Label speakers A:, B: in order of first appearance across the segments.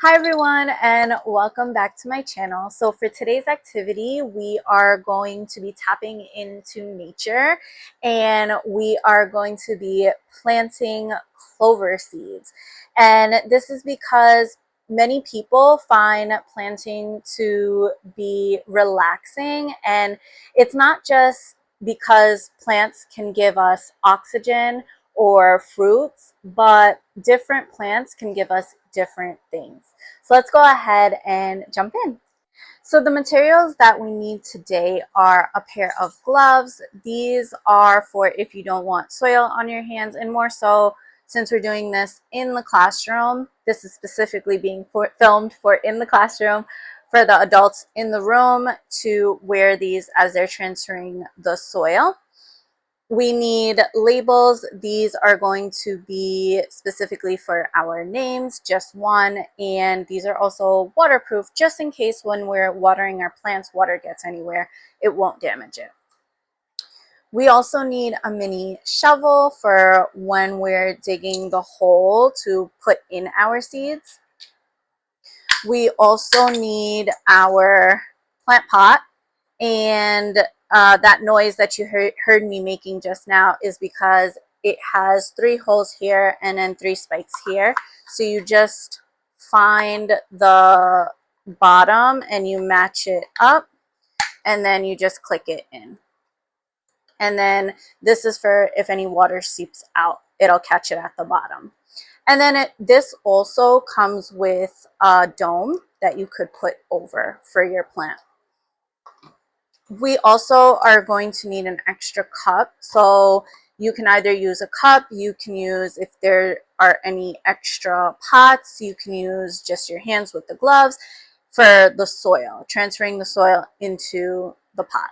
A: Hi everyone and welcome back to my channel. So for today's activity, we are going to be tapping into nature and we are going to be planting clover seeds. And this is because many people find planting to be relaxing, and it's not just because plants can give us oxygen or fruits, but different plants can give us different things. So let's go ahead and jump in. So the materials that we need today are a pair of gloves. These are for if you don't want soil on your hands, and more so since we're doing this in the classroom. This is specifically being filmed for in the classroom for the adults in the room to wear these as they're transferring the soil. We need labels. These are going to be specifically for our names, just one, and these are also waterproof just in case when we're watering our plants, water gets anywhere, it won't damage it. We also need a mini shovel for when we're digging the hole to put in our seeds. We also need our plant pot, and that noise that you heard me making just now is because it has 3 holes here and then 3 spikes here. So you just find the bottom and you match it up, and then you just click it in. And then this is for if any water seeps out, it'll catch it at the bottom. And then this also comes with a dome that you could put over for your plant. We also are going to need an extra cup. So you can either use a cup, you can use, if there are any extra pots, you can use just your hands with the gloves for the soil, transferring the soil into the pot.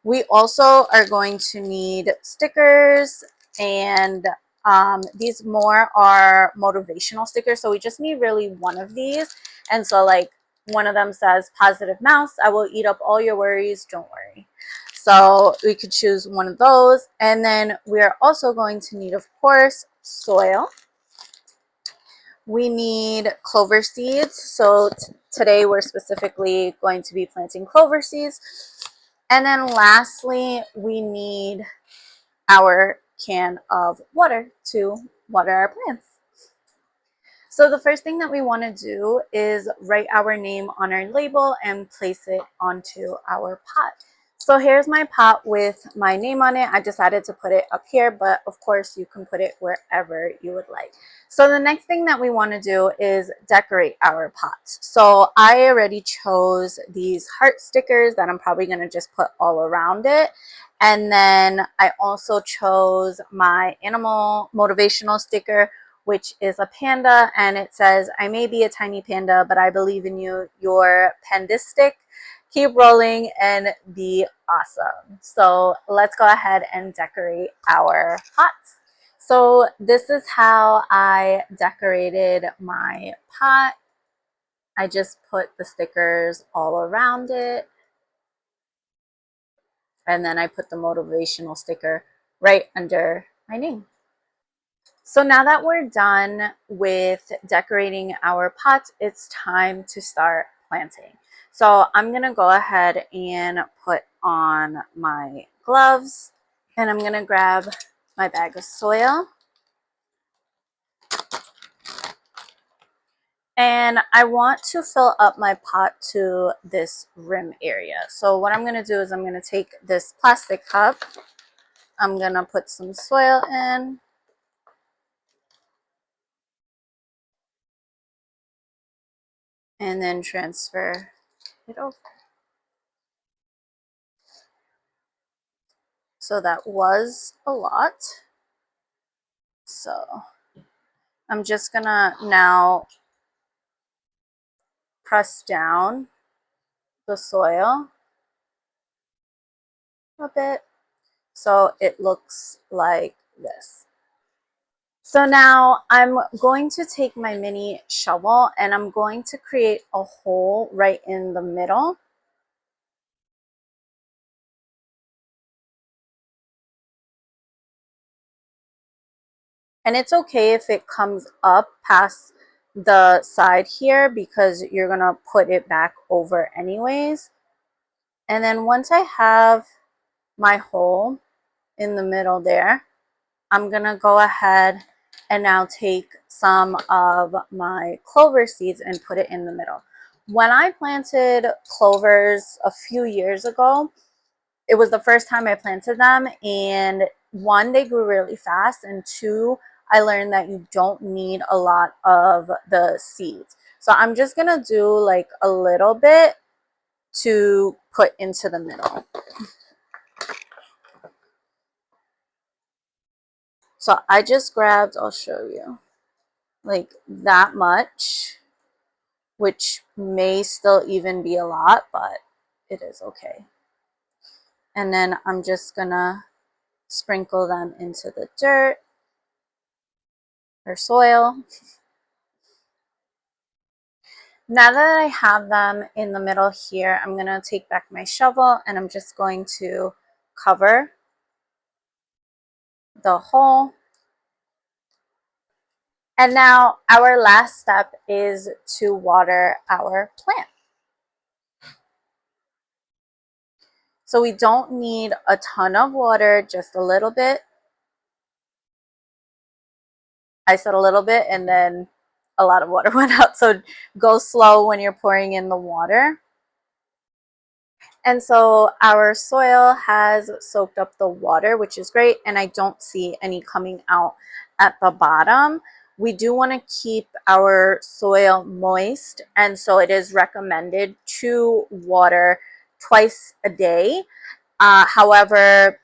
A: We also are going to need stickers, and these more are motivational stickers. So we just need really one of these. And so like one of them says, "Positive mouse, I will eat up all your worries, don't worry." So we could choose one of those. And then we're also going to need, of course, soil. We need clover seeds. So today we're specifically going to be planting clover seeds. And then lastly, we need our can of water to water our plants. So the first thing that we want to do is write our name on our label and place it onto our pot. So here's my pot with my name on it. I decided to put it up here, but of course you can put it wherever you would like. So the next thing that we want to do is decorate our pots. So I already chose these heart stickers that I'm probably going to just put all around it. And then I also chose my animal motivational sticker, which is a panda, and it says, "I may be a tiny panda, but I believe in you. You're pandistic. Keep rolling and be awesome." So let's go ahead and decorate our pots. So this is how I decorated my pot. I just put the stickers all around it, and then I put the motivational sticker right under my name. So now that we're done with decorating our pots, it's time to start planting. So I'm going to go ahead and put on my gloves, and I'm going to grab my bag of soil. And I want to fill up my pot to this rim area. So what I'm going to do is I'm going to take this plastic cup. I'm going to put some soil in. And then transfer it over. So that was a lot. So I'm just gonna now press down the soil a bit so it looks like this. So now I'm going to take my mini shovel and I'm going to create a hole right in the middle. And it's okay if it comes up past the side here because you're gonna put it back over anyways. And then once I have my hole in the middle there, I'm gonna go ahead and now take some of my clover seeds and put it in the middle. When I planted clovers a few years ago, it was the first time I planted them, and one, they grew really fast, and two, I learned that you don't need a lot of the seeds. So I'm just gonna do like a little bit to put into the middle. So I just grabbed, I'll show you, like that much, which may still even be a lot, but it is okay. And then I'm just gonna sprinkle them into the dirt or soil. Now that I have them in the middle here, I'm gonna take back my shovel and I'm just going to cover the hole. And now our last step is to water our plant. So we don't need a ton of water, just a little bit. I said a little bit and then a lot of water went out. So go slow when you're pouring in the water. And so our soil has soaked up the water, which is great. And I don't see any coming out at the bottom. We do want to keep our soil moist. And so it is recommended to water twice a day. However,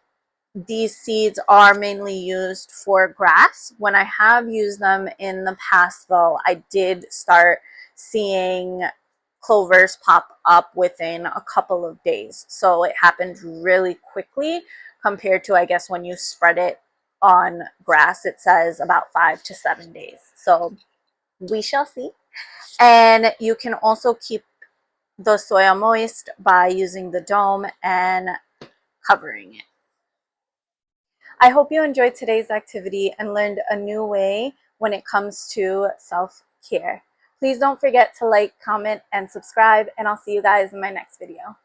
A: these seeds are mainly used for grass. When I have used them in the past, though, I did start seeing clovers pop up within a couple of days. So it happened really quickly compared to, I guess, when you spread it on grass, it says about 5 to 7 days. So we shall see. And you can also keep the soil moist by using the dome and covering it. I hope you enjoyed today's activity and learned a new way when it comes to self-care. Please don't forget to like, comment, and subscribe, and I'll see you guys in my next video.